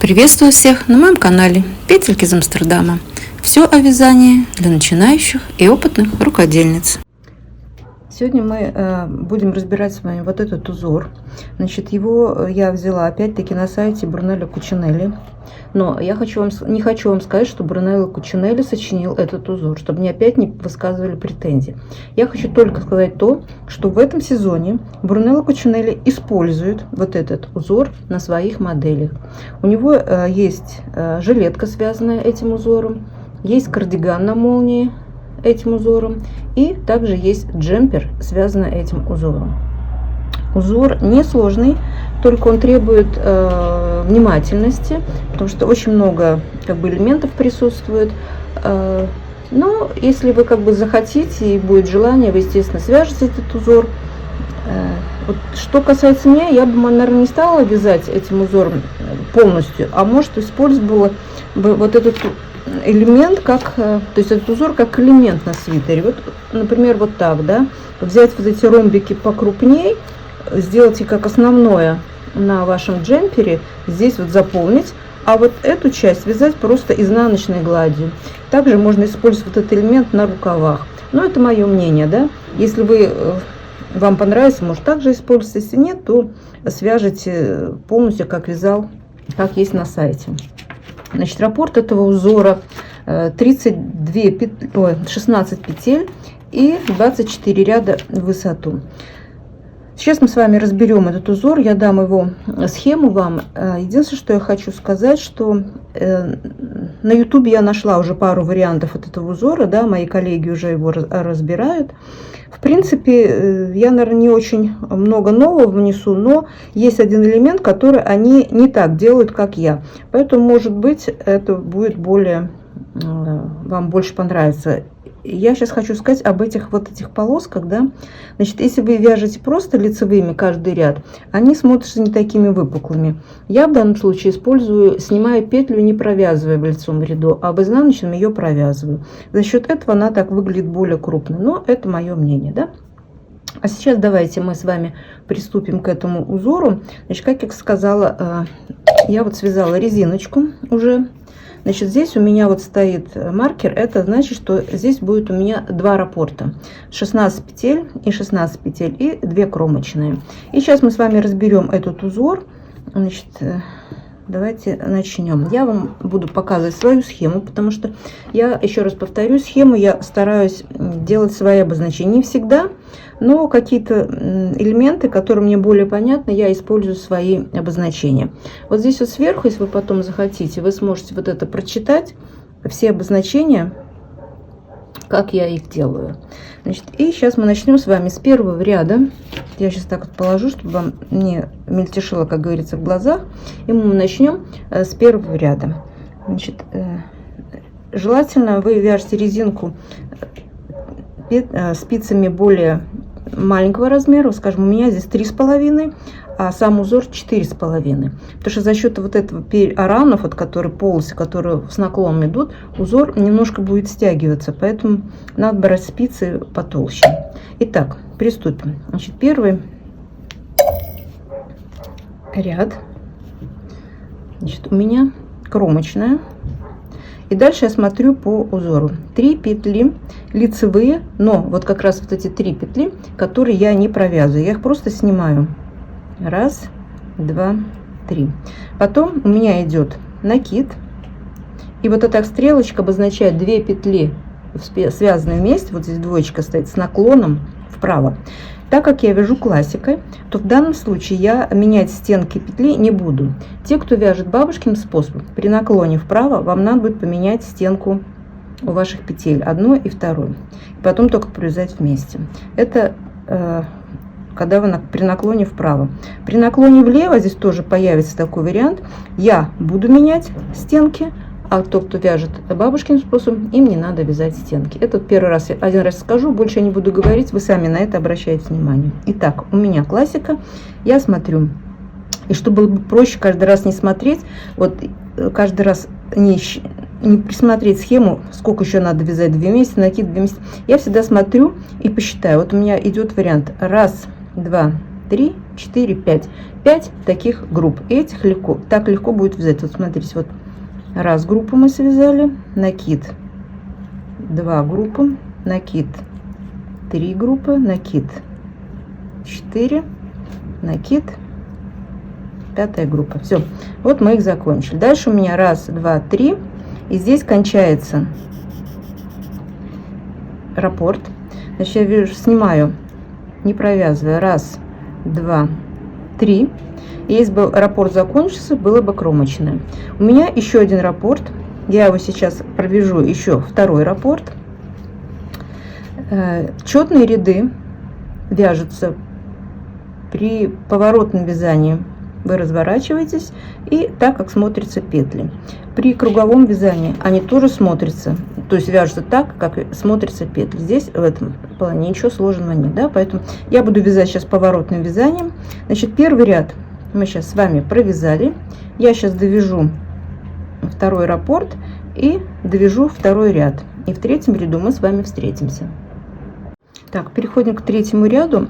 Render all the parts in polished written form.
Приветствую всех на моем канале Петельки из Амстердама. Все о вязании для начинающих и опытных рукодельниц. Сегодня мы будем разбирать с вами вот этот узор. Значит, его я взяла опять-таки на сайте Брунелло Кучинелли. Но я не хочу вам сказать, что Брунелло Кучинелли сочинил этот узор, чтобы мне опять не высказывали претензий. Я хочу только сказать то, что в этом сезоне Брунелло Кучинелли использует вот этот узор на своих моделях. У него есть жилетка, связанная этим узором, есть кардиган на молнии этим узором, и также есть джемпер, связанный этим узором. Узор несложный, только он требует внимательности, потому что очень много элементов присутствует. Но если вы захотите и будет желание, вы, естественно, свяжете этот узор. Вот, что касается меня, я бы, наверное, не стала вязать этим узором полностью, а может использовала бы вот этот элемент то есть этот узор как элемент на свитере. Вот, например, вот так, да, взять вот эти ромбики покрупней, сделать их как основное на вашем джемпере, здесь вот заполнить, а вот эту часть вязать просто изнаночной гладью. Также можно использовать вот этот элемент на рукавах. Но это мое мнение, да. Если вам понравится, может также использовать. Если нет, то свяжите полностью, как вязал, как есть на сайте. Значит, раппорт этого узора 16 петель и 24 ряда в высоту. Сейчас мы с вами разберем этот узор, я дам его схему вам. Единственное, что я хочу сказать, что на YouTube я нашла уже пару вариантов от этого узора, да, мои коллеги уже его разбирают. В принципе, я, наверное, не очень много нового внесу, но есть один элемент, который они не так делают, как я. Поэтому, может быть, это будет вам больше понравится. Я сейчас хочу сказать об этих полосках, да. Значит, если вы вяжете просто лицевыми каждый ряд, они смотрятся не такими выпуклыми. Я в данном случае снимаю петлю, не провязывая в лицевом ряду, а в изнаночном ее провязываю. За счет этого она так выглядит более крупно, но это мое мнение, да. А сейчас давайте мы с вами приступим к этому узору. Значит, как я сказала, я вот связала резиночку уже. Значит, здесь у меня вот стоит маркер, это значит, что здесь будет у меня два раппорта, 16 петель и 16 петель и 2 кромочные. И сейчас мы с вами разберем этот узор. Значит, давайте начнем. Я вам буду показывать свою схему, потому что я, еще раз повторю, схему я стараюсь делать свои обозначения. Не всегда, но какие-то элементы, которые мне более понятны, я использую свои обозначения. Вот здесь вот сверху, если вы потом захотите, вы сможете вот это прочитать, все обозначения, как я их делаю. Значит, и сейчас мы начнем с вами с первого ряда. Я сейчас так вот положу, чтобы вам не мельтешило, как говорится, в глазах. И мы начнем с первого ряда. Значит, желательно вы вяжете резинку спицами более маленького размера, скажем, у меня здесь 3,5, а сам узор 4,5, потому что за счет вот этого аранов, полосы, которые с наклоном идут, узор немножко будет стягиваться, поэтому надо брать спицы потолще. Итак, приступим. Значит, первый ряд, значит, у меня кромочная. И дальше я смотрю по узору. 3 петли лицевые, но вот как раз вот эти 3 петли, которые я не провязываю, я их просто снимаю. 1, 2, 3. Потом у меня идет накид. И вот эта стрелочка обозначает 2 петли, связанные вместе. Вот здесь двоечка стоит с наклоном вправо. Так как я вяжу классикой, то в данном случае я менять стенки петли не буду. Те, кто вяжет бабушкиным способом, при наклоне вправо вам надо будет поменять стенку у ваших петель, одной и второй. И потом только провязать вместе. Это когда вы при наклоне вправо. При наклоне влево здесь тоже появится такой вариант. Я буду менять стенки, а тот, кто вяжет бабушкиным способом, им не надо вязать стенки. Это один раз скажу, больше я не буду говорить, вы сами на это обращаете внимание. Итак, у меня классика, я смотрю. И чтобы было проще каждый раз не смотреть, вот каждый раз не присмотреть схему, сколько еще надо вязать, 2 вместе, накид 2 вместе, я всегда смотрю и посчитаю. Вот у меня идет вариант 1, 2, 3, 4, 5. 5 таких групп. И этих легко, так легко будет вязать. Вот смотрите, вот раз группу мы связали, накид, 2 группы, накид, 3 группы, накид, 4, накид, 5 группа. Все, вот мы их закончили. Дальше у меня 1, 2, 3, и здесь кончается раппорт. Значит, я вижу, снимаю, не провязывая, 1, 2, 3. И если бы раппорт закончился, было бы кромочное. У меня еще один раппорт. Я его сейчас провяжу, еще второй раппорт. Четные ряды вяжутся при поворотном вязании. Вы разворачиваетесь, и так как смотрятся петли. При круговом вязании они тоже смотрятся, то есть вяжутся так, как смотрятся петли. Здесь в этом плане ничего сложного нет, да? Поэтому я буду вязать сейчас поворотным вязанием. Значит, первый ряд мы сейчас с вами провязали. Я сейчас довяжу второй раппорт и довяжу второй ряд. И в третьем ряду мы с вами встретимся. Так, переходим к третьему ряду.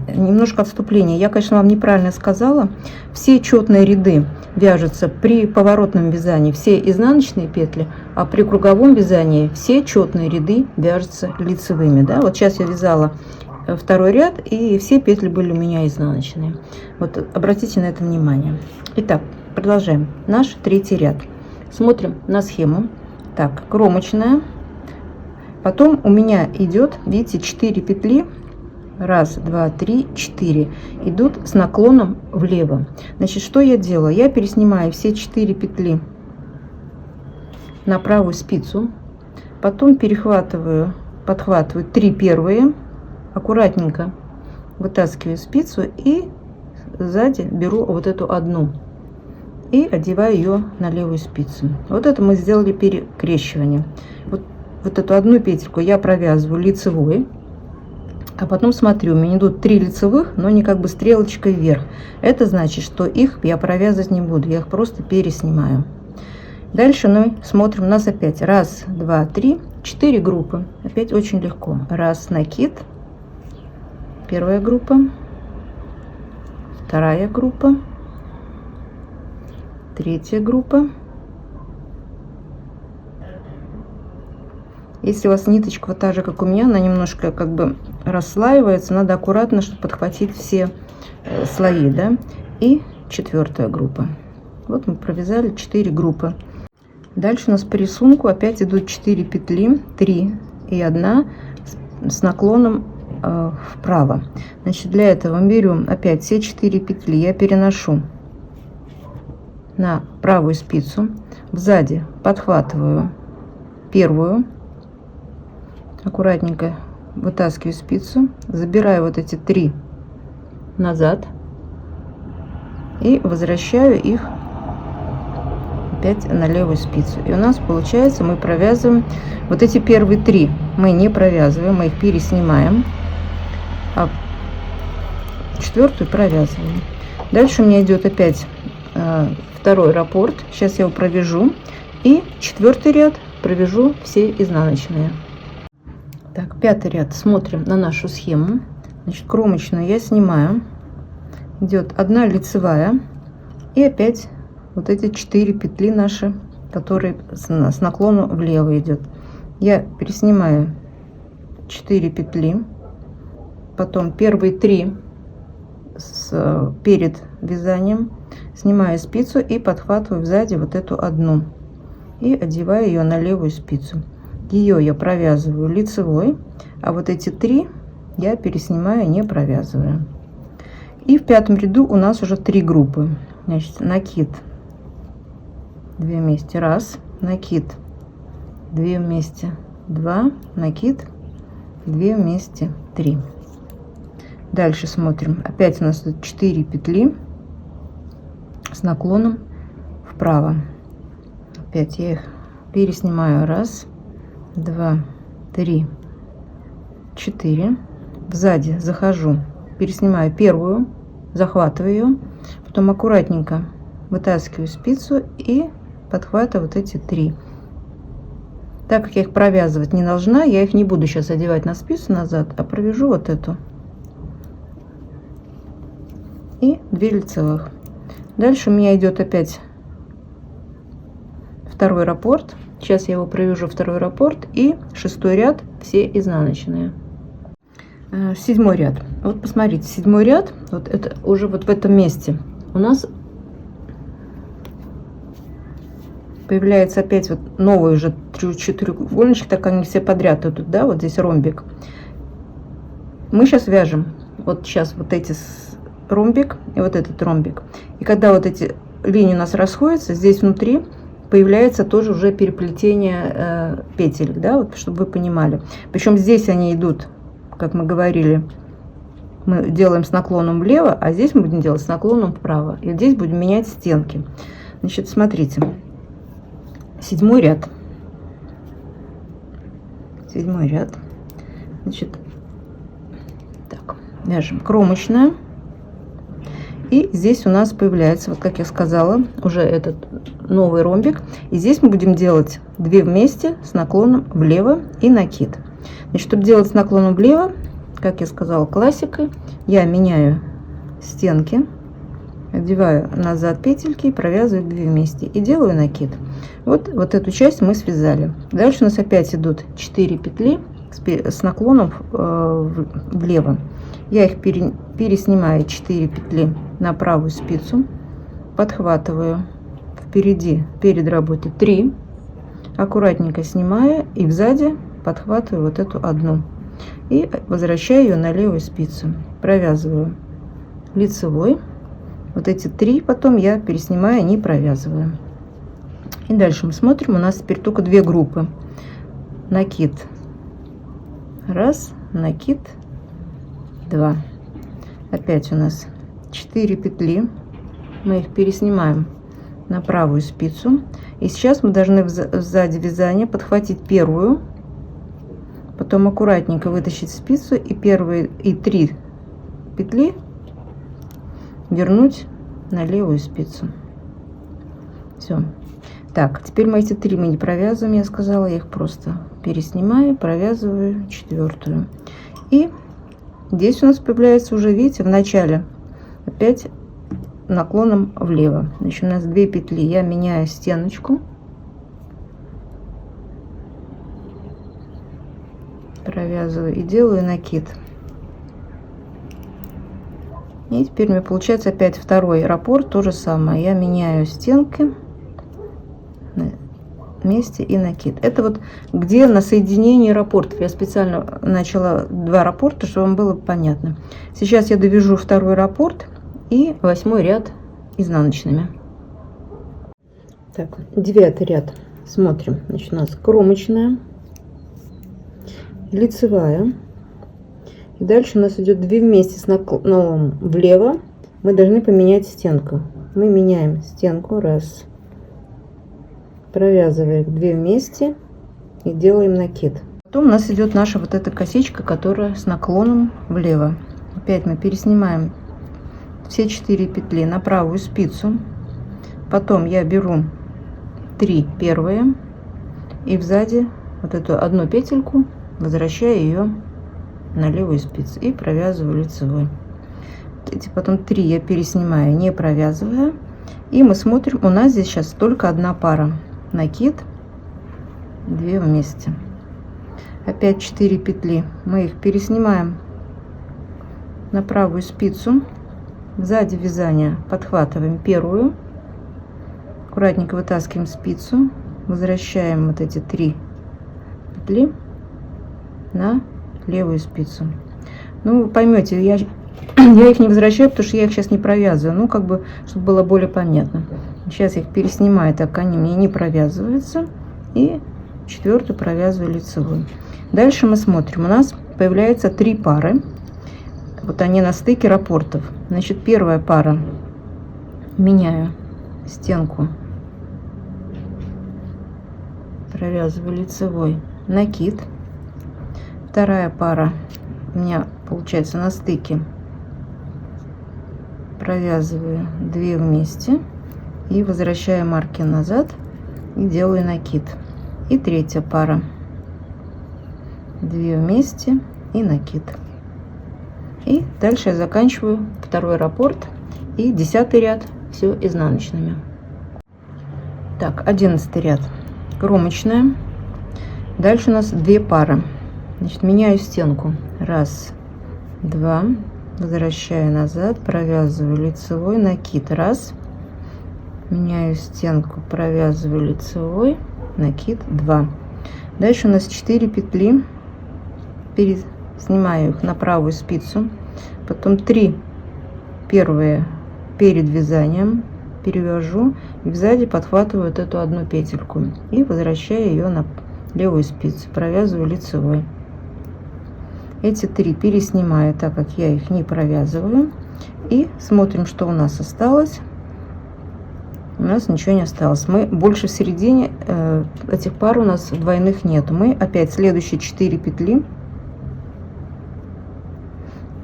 Немножко отступления. Я, конечно, вам неправильно сказала. Все четные ряды вяжутся при поворотном вязании, все изнаночные петли, а при круговом вязании все четные ряды вяжутся лицевыми. Да? Вот сейчас я вязала второй ряд, и все петли были у меня изнаночные. Вот обратите на это внимание. Итак, продолжаем наш третий ряд. Смотрим на схему. Так, кромочная. Потом у меня идет, видите, 4 петли, 1, 2, 3, 4, идут с наклоном влево. Значит, что я делаю? Я переснимаю все 4 петли на правую спицу, потом перехватываю, подхватываю 3 первые, аккуратненько вытаскиваю спицу и сзади беру вот эту одну и одеваю ее на левую спицу. Вот это мы сделали перекрещивание. Вот эту одну петельку я провязываю лицевой, а потом смотрю, у меня идут 3 лицевых, но не как бы стрелочкой вверх. Это значит, что их я провязывать не буду, я их просто переснимаю. Дальше мы смотрим, у нас опять 1, 2, 3, 4 группы. Опять очень легко. 1 накид, первая группа, вторая группа, третья группа. Если у вас ниточка вот та же, как у меня, она немножко как бы расслаивается, надо аккуратно, чтобы подхватить все слои, да. И 4 группа. Вот мы провязали 4 группы. Дальше у нас по рисунку опять идут 4 петли, 3 и 1 с наклоном вправо. Значит, для этого мы берем опять все 4 петли, я переношу на правую спицу, сзади подхватываю первую, аккуратненько вытаскиваю спицу, забираю вот эти 3 назад и возвращаю их опять на левую спицу. И у нас получается, мы провязываем вот эти первые 3 мы не провязываем, мы их переснимаем, а 4-ю провязываем. Дальше у меня идет опять второй раппорт. Сейчас я его провяжу, и 4-й ряд провяжу все изнаночные. Так, 5-й ряд. Смотрим на нашу схему. Значит, кромочную я снимаю, идет 1 лицевая, и опять вот эти 4 петли наши, которые с наклоном влево идет. Я переснимаю 4 петли, потом первые 3 перед вязанием снимаю спицу и подхватываю сзади вот эту одну и одеваю ее на левую спицу. Ее я провязываю лицевой, а вот эти 3 я переснимаю, не провязываю. И в 5-м ряду у нас уже 3 группы. Значит, накид 2 вместе, 1, накид 2 вместе, 2, накид 2 вместе, 3. Dальше смотрим, опять у нас тут 4 петли с наклоном вправо. Опять я их переснимаю, 1, 2, 3, 4. Сзади захожу, переснимаю первую, захватываю ее, потом аккуратненько вытаскиваю спицу и подхватываю вот эти 3. Так как я их провязывать не должна, я их не буду сейчас одевать на спицу назад, а провяжу вот эту и 2 лицевых. Дальше у меня идет опять второй раппорт. Сейчас я его провяжу, второй раппорт, и 6-й ряд все изнаночные. 7-й ряд. Вот посмотрите, 7-й ряд, вот это уже вот в этом месте у нас появляется опять вот новый уже четырехугольничек, так они все подряд идут, да, вот здесь ромбик. Мы сейчас вяжем вот сейчас вот эти ромбик и вот этот ромбик. И когда вот эти линии у нас расходятся, здесь внутри появляется тоже уже переплетение петель, да, вот, чтобы вы понимали. Причем здесь они идут, как мы говорили, мы делаем с наклоном влево, а здесь мы будем делать с наклоном вправо. И здесь будем менять стенки. Значит, смотрите. 7-й ряд. 7-й ряд. Значит, так, вяжем кромочная. И здесь у нас появляется, вот как я сказала, уже этот новый ромбик. И здесь мы будем делать 2 вместе с наклоном влево и накид. Значит, чтобы делать с наклоном влево, как я сказала, классикой, я меняю стенки, одеваю назад петельки и провязываю 2 вместе и делаю накид. Вот эту часть мы связали. Дальше у нас опять идут 4 петли с наклоном влево. Я их переснимаю 4 петли на правую спицу, подхватываю впереди, перед работой 3, аккуратненько снимаю и сзади подхватываю вот эту одну и возвращаю ее на левую спицу, провязываю лицевой. Вот эти 3 потом я переснимаю, не провязываю. И дальше мы смотрим, у нас теперь только 2 группы. Накид 1, накид 2. Опять у нас 4 петли, мы их переснимаем на правую спицу. И сейчас мы должны сзади вязания подхватить первую, потом аккуратненько вытащить спицу и первые 3 петли вернуть на левую спицу. Все. Так, теперь мы эти 3 мы не провязываем, я сказала, я их просто переснимаю, провязываю 4-ю. И здесь у нас появляется уже, видите, в начале опять наклоном влево. Значит, у нас 2 петли, я меняю стеночку, провязываю и делаю накид. И теперь у меня получается опять второй раппорт, то же самое. Я меняю стенки вместе и накид. Это вот где на соединении раппортов. Я специально начала 2 раппорта, чтобы вам было понятно. Сейчас я довяжу второй раппорт и 8-й ряд изнаночными. Так, 9-й ряд. Смотрим. Значит, у нас кромочная, лицевая. И дальше у нас идет 2 вместе с наклоном влево. Мы должны поменять стенку. Мы меняем стенку. 1. Провязываем 2 вместе и делаем накид. Потом у нас идет наша вот эта косичка, которая с наклоном влево. Опять мы переснимаем все 4 петли на правую спицу. Потом я беру 3 первые и сзади вот эту одну петельку возвращаю ее на левую спицу и провязываю лицевой. Эти потом 3 я переснимаю, не провязывая. И мы смотрим, у нас здесь сейчас только одна пара. Накид, 2 вместе. Опять 4 петли. Мы их переснимаем на правую спицу. Сзади вязания подхватываем первую. Аккуратненько вытаскиваем спицу. Возвращаем вот эти 3 петли на левую спицу. Ну, вы поймете, я их не возвращаю, потому что я их сейчас не провязываю. Ну, как бы, чтобы было более понятно. Сейчас я их переснимаю, так они мне не провязываются. И 4-ю провязываю лицевую. Дальше мы смотрим. У нас появляется 3 пары. Вот они на стыке раппортов. Значит, первая пара. Меняю стенку. Провязываю лицевой, накид. Вторая пара у меня получается на стыке. Провязываю 2 вместе и возвращаю марки назад и делаю накид. И третья пара, 2 вместе и накид. И дальше я заканчиваю второй раппорт И 10 ряд все изнаночными. Так, 11 ряд кромочная. Дальше у нас 2 пары. Значит, меняю стенку. 1, 2, возвращаю назад, провязываю лицевой, накид. 1, меняю стенку, провязываю лицевой, накид. 2. Дальше у нас 4 петли. Снимаю их на правую спицу, потом 3 первые перед вязанием перевяжу и сзади подхватываю вот эту одну петельку и возвращаю ее на левую спицу, провязываю лицевой. Эти 3 переснимаю, так как я их не провязываю, и смотрим, что у нас осталось. У нас ничего не осталось. Мы больше в середине этих пар у нас двойных нету. Мы опять следующие 4 петли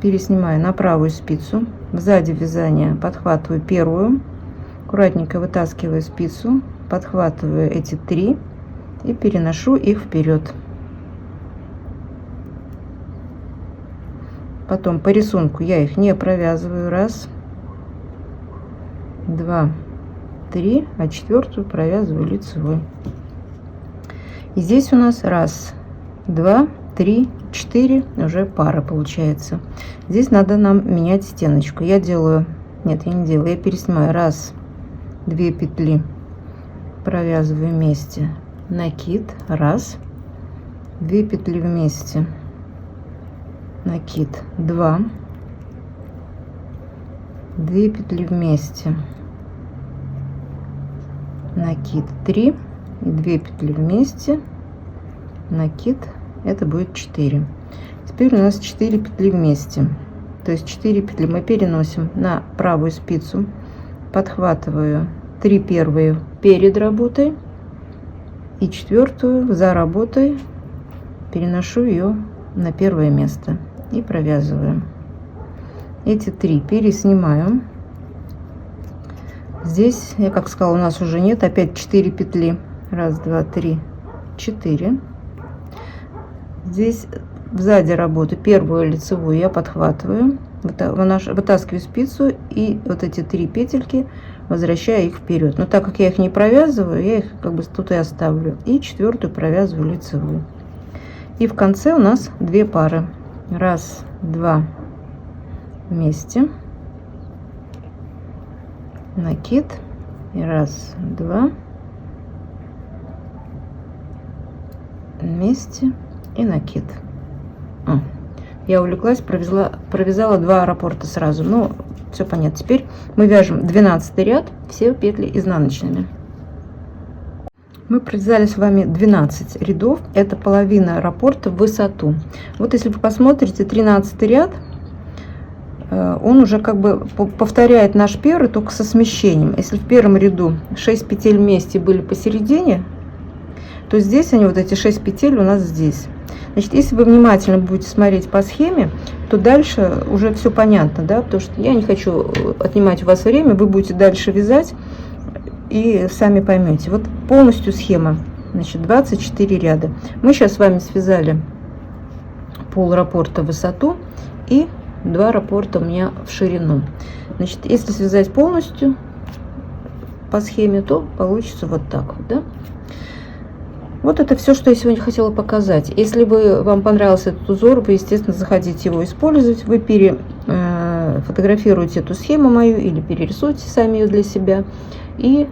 переснимаю на правую спицу, сзади вязания подхватываю первую, аккуратненько вытаскиваю спицу, подхватываю эти 3 и переношу их вперед. Потом по рисунку я их не провязываю. 1, 2, 3, а 4 провязываю лицевой. И здесь у нас 1, 2, 3, 4 уже пара получается. Здесь надо нам менять стеночку. Я делаю, нет, я не делаю, я переснимаю 1, 2 петли, провязываю вместе, накид, 1, 2 петли вместе, накид, 2, 2 петли вместе, накид, 3 и 2 петли вместе, накид. Это будет 4. Теперь у нас 4 петли вместе, то есть 4 петли мы переносим на правую спицу, подхватываю 3 первые перед работой и 4 за работой переношу ее на первое место и провязываю. Эти 3 переснимаю. Здесь, я как сказала, у нас уже нет, опять 4 петли, 1, 2, 3, 4. Здесь сзади работы первую лицевую я подхватываю, вытаскиваю спицу и вот эти 3 петельки возвращаю их вперед. Но так как я их не провязываю, я их как бы тут и оставлю. И 4 провязываю лицевую. И в конце у нас 2 пары. 1, 2 вместе, накид, и 1, 2 вместе и накид. Я увлеклась, провязала 2 раппорта сразу. Ну, все понятно. Теперь мы вяжем 12 ряд, все петли изнаночными. Мы провязали с вами 12 рядов, это половина раппорта в высоту. Вот если вы посмотрите 13 ряд, он уже как бы повторяет наш первый, только со смещением. Если в первом ряду 6 петель вместе были посередине, то здесь они, вот эти 6 петель у нас здесь. Значит, если вы внимательно будете смотреть по схеме, то дальше уже все понятно, да, потому что я не хочу отнимать у вас время, вы будете дальше вязать и сами поймете. Вот полностью схема, значит, 24 ряда. Мы сейчас с вами связали пол раппорта в высоту и 2 раппорта у меня в ширину. Значит, если связать полностью по схеме, то получится вот так вот, да. Вот это все, что я сегодня хотела показать. Если вам понравился этот узор, вы, естественно, захотите его использовать, вы фотографируете эту схему мою или перерисуйте сами ее для себя и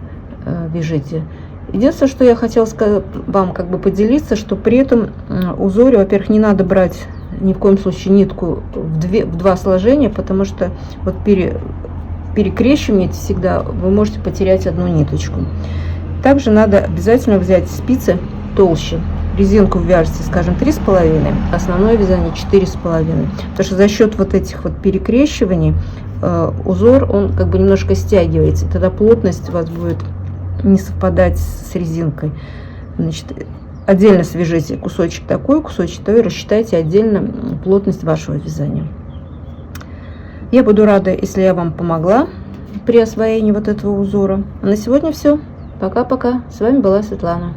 вяжите. Единственное, что я хотела сказать, вам как бы поделиться, что при этом узоре, во-первых, не надо брать ни в коем случае нитку в 2 сложения, потому что вот перекрещиваете всегда, вы можете потерять одну ниточку. Также надо обязательно взять спицы толще. Резинку вяжете, скажем, 3,5, основное вязание 4,5. Потому что за счет вот этих вот перекрещиваний узор, он как бы немножко стягивается. Тогда плотность у вас будет не совпадать с резинкой. Значит, отдельно свяжите кусочек такой, рассчитайте отдельно плотность вашего вязания. Я буду рада, если я вам помогла при освоении вот этого узора. А на сегодня все. Пока-пока. С вами была Светлана.